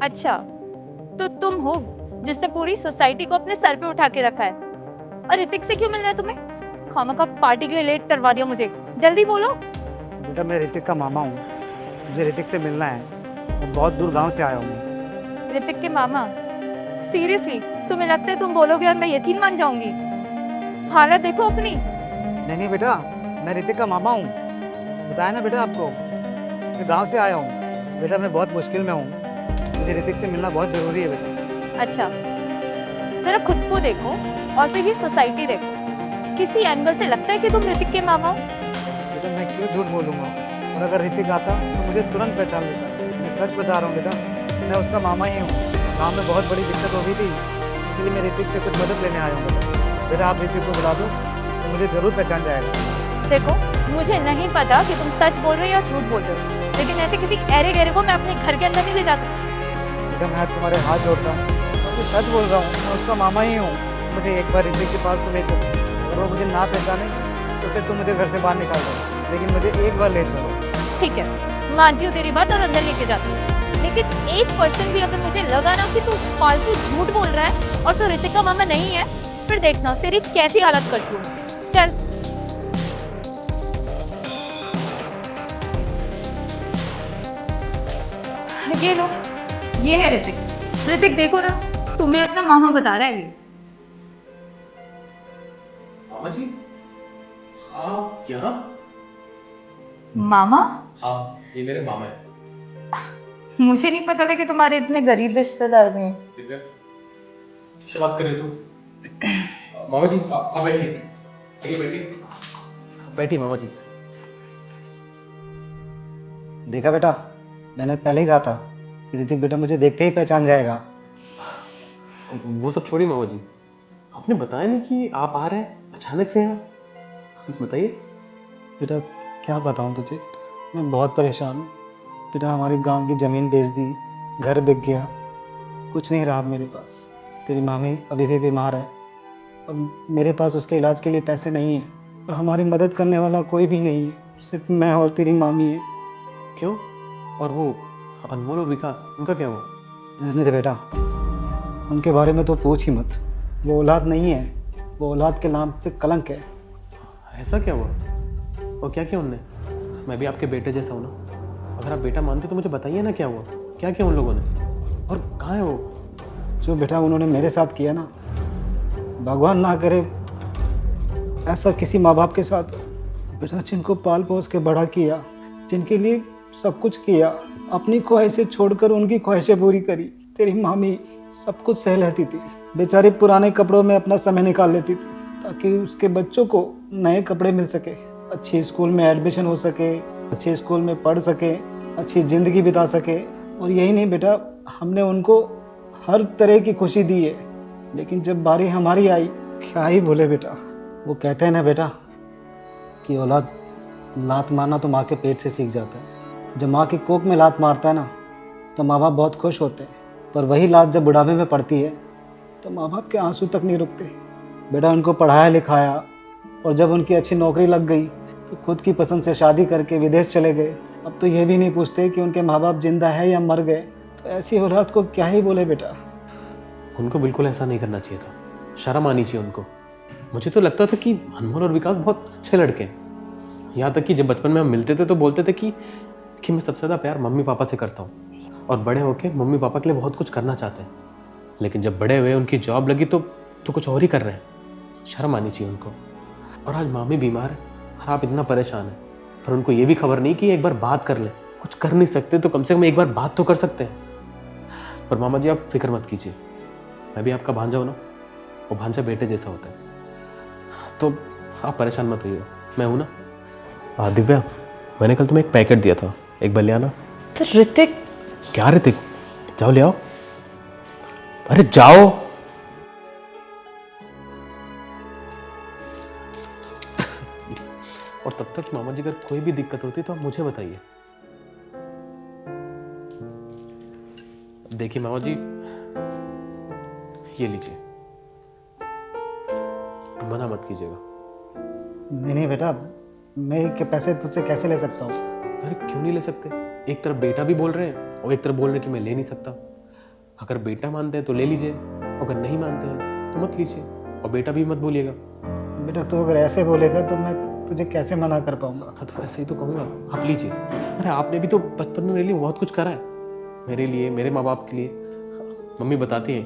अच्छा, तो तुम हो जिसने पूरी सोसाइटी को अपने सर पे उठा के रखा है। और ऋतिक से क्यों मिलना है तुम्हें? खामखा पार्टी के लिए लेट करवा दिया मुझे। जल्दी बोलो। बेटा मैं ऋतिक का मामा हूँ। मुझे ऋतिक से मिलना है। मैं बहुत दूर गांव से आया हूँ। ऋतिक के मामा? सीरियसली? तुम्हें लगता है तुम बोलोगे और मैं यकीन मान जाऊंगी? हालत देखो अपनी। नहीं नहीं बेटा, मैं ऋतिक का मामा हूँ। बताया ना बेटा आपको, मैं गांव से आया हूँ। बेटा मैं बहुत मुश्किल में हूँ। मुझे ऋतिक से मिलना बहुत ज़रूरी है बेटा। अच्छा, जरा खुद को देखो और फिर ये सोसाइटी देखो। किसी एंगल से लगता है कि तुम ऋतिक के मामा हो? बेटा मैं क्यों झूठ बोलूँगा? और अगर ऋतिक आता तो मुझे तुरंत पहचान लेता। मैं सच बता रहा हूँ बेटा, मैं उसका मामा ही हूँ। गाँव में बहुत बड़ी दिक्कत हो गई थी, इसलिए मैं ऋतिक से कुछ मदद लेने आया हूँ बेटा। बेटा आप ऋतिक को बुला दो तो मुझे ज़रूर पहचान जाएगा। देखो, मुझे नहीं पता कि तुम सच बोल रहे हो या झूठ बोल रहे हो, लेकिन ऐसे किसी ऐरे गहरे को मैं अपने घर के अंदर नहीं ले जा सकती। बेटा मैं आज तुम्हारे हाथ जोड़ता हूँ, मैं सच बोल रहा हूँ, मैं उसका मामा ही हूँ। मुझे एक बार ऋतिक के पास तो ले चलो। अगर वो मुझे ना पहचाने तो फिर तुम मुझे घर से बाहर निकाल दो, लेकिन मुझे एक बार ले चलो। ठीक है, मानती हूँ तेरी बात और अंदर लेके जाती हूँ। लेकिन 1% भी अगर मुझे लगा ना कि तू फालतू झूठ बोल रहा है और तू ऋतिक का मामा नहीं है, फिर देखना तेरी कैसी हालत करती हूँ। चल। ये लो, ये है ऋतिक। ऋतिक देखो ना, तुम्हें अपना मामा बता रहा है ये। मामा जी, आप यहाँ? मामा? हाँ, ये मेरे मामा है। मुझे नहीं पता था कि तुम्हारे इतने गरीब रिश्तेदार भी हैं। दिव्या, किससे बात कर रहे हो तुम? मामा जी, आप बैठिए। आइए बैठिए। बैठिए मामा जी। देखा बेटा, मैंने पहले ही कहा था कि ऋतिक बेटा मुझे देखते ही पहचान जाएगा। वो सब छोड़िए मामा जी, आपने बताया नहीं कि आप आ रहे हैं अचानक से यहाँ। कुछ बताइए। बेटा क्या बताऊँ तुझे, मैं बहुत परेशान हूँ। बेटा हमारे गांव की ज़मीन बेच दी, घर बिक गया, कुछ नहीं रहा अब मेरे पास। तेरी मामी अभी भी बीमार है और मेरे पास उसके इलाज के लिए पैसे नहीं हैं और हमारी मदद करने वाला कोई भी नहीं है, सिर्फ मैं और तेरी मामी है। क्यों? और वो अनमोल और विकास, उनका क्या हुआ? रहने दे बेटा, उनके बारे में तो पूछ ही मत। वो औलाद नहीं है, वो औलाद के नाम पे कलंक है। ऐसा क्या हुआ? और क्या किया उनने? मैं भी आपके बेटे जैसा हूँ ना, अगर आप बेटा मानते तो मुझे बताइए ना क्या हुआ, क्या किया उन लोगों ने, और कहाँ है वो? जो बेटा उन्होंने मेरे साथ किया ना, भगवान ना करे ऐसा किसी माँ बाप के साथ हो। बेटा जिनको पाल पोस के बड़ा किया, जिनके लिए सब कुछ किया, अपनी ख्वाहिशें छोड़कर उनकी ख्वाहिशें पूरी करी। तेरी मामी सब कुछ सह लेती थी, बेचारी पुराने कपड़ों में अपना समय निकाल लेती थी ताकि उसके बच्चों को नए कपड़े मिल सके, अच्छी स्कूल में एडमिशन हो सके, अच्छे स्कूल में पढ़ सके, अच्छी ज़िंदगी बिता सके। और यही नहीं बेटा, हमने उनको हर तरह की खुशी दी है, लेकिन जब बारी हमारी आई, क्या ही बोले बेटा। वो कहते हैं ना बेटा कि औलाद लात मारना तो माँ के पेट से सीख जाता है। जब माँ की कोख में लात मारता है ना, तो माँ बाप बहुत खुश होते हैं, पर वही लात जब बुढ़ापे में पड़ती है तो माँ बाप के आंसू तक नहीं रुकते। बेटा उनको पढ़ाया लिखाया और जब उनकी अच्छी नौकरी लग गई तो खुद की पसंद से शादी करके विदेश चले गए। अब तो ये भी नहीं पूछते कि उनके माँ बाप जिंदा है या मर गए। तो ऐसी औलाद को क्या ही बोले बेटा। उनको बिल्कुल ऐसा नहीं करना चाहिए था, शर्म आनी चाहिए उनको। मुझे तो लगता था कि अनमोल और विकास बहुत अच्छे लड़के हैं, यहाँ तक कि जब बचपन में हम मिलते थे तो बोलते थे कि मैं सबसे ज़्यादा प्यार मम्मी पापा से करता हूँ और बड़े होके मम्मी पापा के लिए बहुत कुछ करना चाहते हैं। लेकिन जब बड़े हुए, उनकी जॉब लगी तो कुछ और ही कर रहे हैं। शर्म आनी चाहिए उनको। और आज मामी बीमार है और आप इतना परेशान हैं, पर उनको ये भी खबर नहीं कि एक बार बात कर ले। कुछ कर नहीं सकते तो कम से कम एक बार बात तो कर सकते हैं। पर मामा जी आप फिक्र मत कीजिए, मैं भी आपका भांजा हूँ ना, वो भांजा बेटे जैसा होता है, तो आप परेशान मत होइए, मैं हूं ना। दिव्या, मैंने कल तुम्हें एक पैकेट दिया था, एक बार ले आना। तो ऋतिक? क्या ऋतिक? जाओ ले आओ, अरे जाओ। और तब तक मामा जी अगर कोई भी दिक्कत होती तो आप मुझे बताइए। देखिए मामा जी, ये लीजिए, मना मत कीजिएगा। नहीं नहीं बेटा, मैं के पैसे तुझसे कैसे ले सकता हूँ? अरे क्यों नहीं ले सकते? एक तरफ बेटा भी बोल रहे हैं और एक तरफ बोल रहे हैं कि मैं ले नहीं सकता। अगर बेटा मानते हैं तो ले लीजिए, अगर नहीं मानते हैं तो मत लीजिए, और बेटा भी मत बोलिएगा। बेटा तू अगर ऐसे बोलेगा तो मैं तुझे कैसे मना कर पाऊंगा। हाँ तो ऐसे ही तो कहूँगा, आप लीजिए। अरे आपने भी तो बचपन में मेरे लिए बहुत कुछ करा है, मेरे लिए, मेरे माँ बाप के लिए। मम्मी बताती है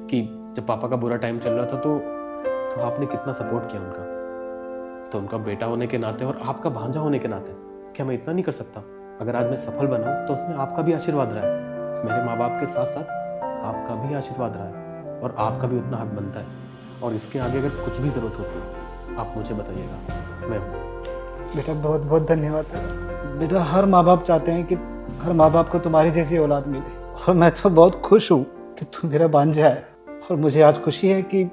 कि जब पापा का बुरा टाइम चल रहा था तो आपने कितना सपोर्ट किया उनका। तो उनका बेटा होने के नाते और आपका भांजा होने के नाते क्या मैं इतना नहीं कर सकता? अगर आज मैं सफल बना हूँ तो उसमें आपका भी आशीर्वाद रहा है, मेरे माँ बाप के साथ साथ आपका भी आशीर्वाद रहा है, और आपका भी उतना हक बनता है। और इसके आगे अगर कुछ भी ज़रूरत होती है आप मुझे बताइएगा, मैं हूँ। बेटा बहुत बहुत धन्यवाद तेरा। बेटा हर माँ बाप चाहते हैं कि हर माँ बाप को तुम्हारी जैसी औलाद मिले, और मैं तो बहुत खुश हूँ कि तू मेरा भांजा है। और मुझे आज खुशी है कि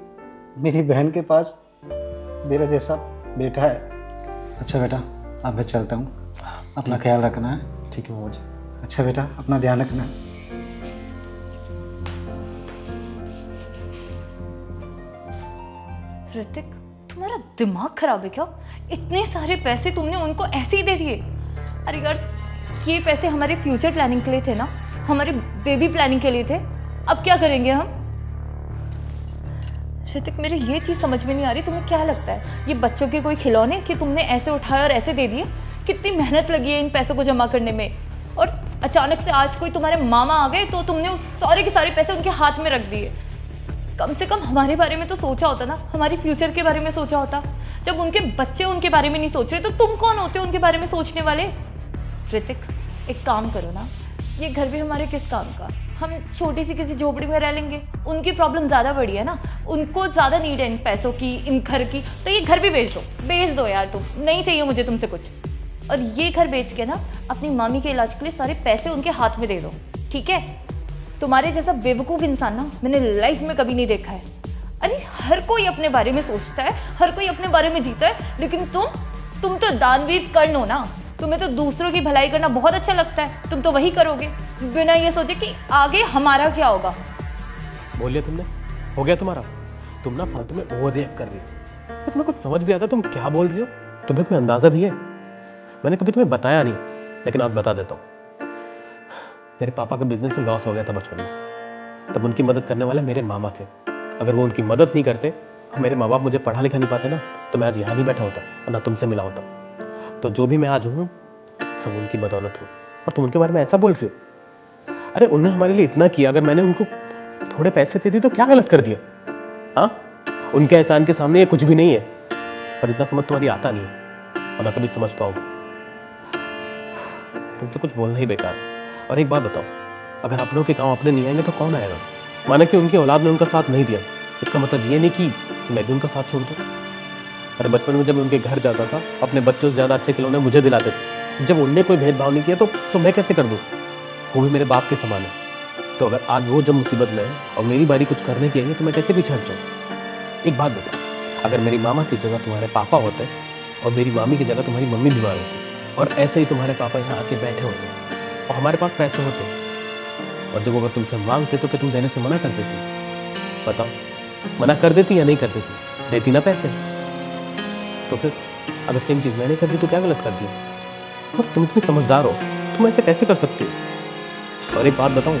मेरी बहन के पास मेरा जैसा बेटा है। अच्छा बेटा अब मैं चलता हूँ, अपना ख्याल रखना है। ठीक है मामा जी। अच्छा बेटा अपना ध्यान रखना है। ऋतिक, तुम्हारा दिमाग खराब है क्या? इतने सारे पैसे तुमने उनको ऐसे ही दे दिए? अरे यार, ये पैसे हमारे फ्यूचर प्लानिंग के लिए थे ना, हमारे बेबी प्लानिंग के लिए थे। अब क्या करेंगे हम? ऋतिक, मेरे ये चीज़ समझ में नहीं आ रही, तुम्हें क्या लगता है ये बच्चों के कोई खिलौने कि तुमने ऐसे उठाए और ऐसे दे दिए? कितनी मेहनत लगी है इन पैसों को जमा करने में, और अचानक से आज कोई तुम्हारे मामा आ गए तो तुमने उस सारे के सारे पैसे उनके हाथ में रख दिए। कम से कम हमारे बारे में तो सोचा होता ना, हमारे फ्यूचर के बारे में सोचा होता। जब उनके बच्चे उनके बारे में नहीं सोच रहे तो तुम कौन होते हो उनके बारे में सोचने वाले? ऋतिक, एक काम करो ना, ये घर भी हमारे किस काम का? हम छोटी सी किसी झोपड़ी में रह लेंगे। उनकी प्रॉब्लम ज़्यादा बड़ी है ना, उनको ज़्यादा नीड है इन पैसों की, इन घर की। तो ये घर भी बेच दो यार, तुम नहीं चाहिए मुझे तुमसे कुछ। और ये घर बेच के ना अपनी मामी के इलाज के लिए सारे पैसे उनके हाथ में दे दो, ठीक है? तुम्हारे जैसा बेवकूफ़ इंसान ना मैंने लाइफ में कभी नहीं देखा है। अरे हर कोई अपने बारे में सोचता है, हर कोई अपने बारे में जीता है, लेकिन तुम तो दानवीर कर्ण हो ना। तुम्हें तो दूसरों की भलाई करना बहुत अच्छा लगता है, तुम तो वही करोगे बिना ये सोचे कि आगे हमारा क्या होगा। बोलिए तुमने, हो गया तुम्हारा? तुम ना फालतू में ओवर रिएक्ट कर रही हो। तो तुम्हें कुछ समझ भी आता तुम क्या बोल रही हो? तुम्हें कोई अंदाजा भी है? मैंने कभी तुम्हें बताया नहीं, लेकिन आज बता देता हूँ। मेरे पापा का बिजनेस में लॉस हो गया था बचपन में, तब उनकी मदद करने वाले मेरे मामा थे। अगर वो उनकी मदद नहीं करते, मेरे माँ बाप मुझे पढ़ा लिखा नहीं पाते ना, तो मैं आज यहाँ नहीं बैठा होता और ना तुमसे मिला होता। तो जो भी मैं आज हूँ सब उनकी बदौलत हूँ। और तुम उनके बारे में ऐसा बोल रही हो? अरे उन्होंने हमारे लिए इतना किया, अगर मैंने उनको थोड़े पैसे दे दिए तो क्या गलत कर दिया? हाँ, उनके एहसान के सामने ये कुछ भी नहीं है। पर इतना समझ तुम्हारी आता नहीं है और ना कभी समझ पाओगे। तुमसे कुछ बोलना ही बेकार है। और एक बात बताओ, अगर अपनों के काम अपने नहीं आएंगे तो कौन आएगा? माना कि उनकी औलाद ने उनका साथ नहीं दिया, इसका मतलब ये नहीं कि मैं भी उनका साथ छोड़ दूँ। अरे बचपन में जब मैं उनके घर जाता था, अपने बच्चों से ज़्यादा अच्छे खिलौने मुझे दिलाते थे। जब उनने कोई भेदभाव नहीं किया तो मैं कैसे कर दूँ? वो भी मेरे बाप के समान है। तो अगर आज वो जब मुसीबत में है और मेरी बारी कुछ करने की है तो मैं कैसे पीछे हट जाऊँ? एक बात बताओ, अगर मेरी मामा की जगह तुम्हारे पापा होते और मेरी मामी की जगह तुम्हारी मम्मी बीमार होती, और ऐसे ही तुम्हारे पापा यहाँ आके बैठे होते और हमारे पास पैसे होते, और जब अगर तुमसे मांगते तो क्या तुम देने से मना कर देती? बताओ, मना कर देती या नहीं कर देती? देती ना पैसे। तो फिर अगर सेम चीज़ मैंने कर दी तो क्या गलत कर दिया? और तुम इतनी समझदार हो, तुम ऐसे कैसे कर सकते हो? और एक बात बताऊँ,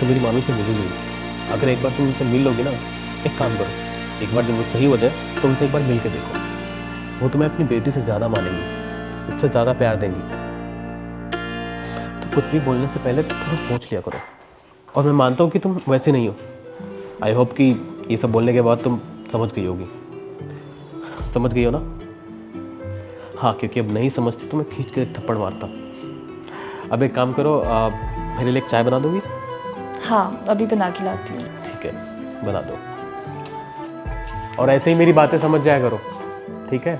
तुम मेरी मामी से मिली नहीं। अगर एक बार तुम उनसे मिल लोगी ना, एक काम करो, एक बार जब वो सही हो जाए तो उनसे एक बार मिल के देखो। वो तुम्हें अपनी बेटी से ज़्यादा मानेंगी, उससे ज़्यादा प्यार देंगी। तो कुछ भी बोलने से पहले थोड़ा सोच लिया करो। और मैं मानता हूँ कि तुम वैसे नहीं हो। आई होप कि ये सब बोलने के बाद तुम समझ गई होगी। समझ गई हो ना? हाँ, क्योंकि अब नहीं समझती तो मैं खींच के थप्पड़ मारता। अब एक काम करो, मेरे लिए एक चाय बना दोगी? हाँ, अभी बना के लाती हूँ। ठीक है, बना दो। और ऐसे ही मेरी बातें समझ जाया करो, ठीक है?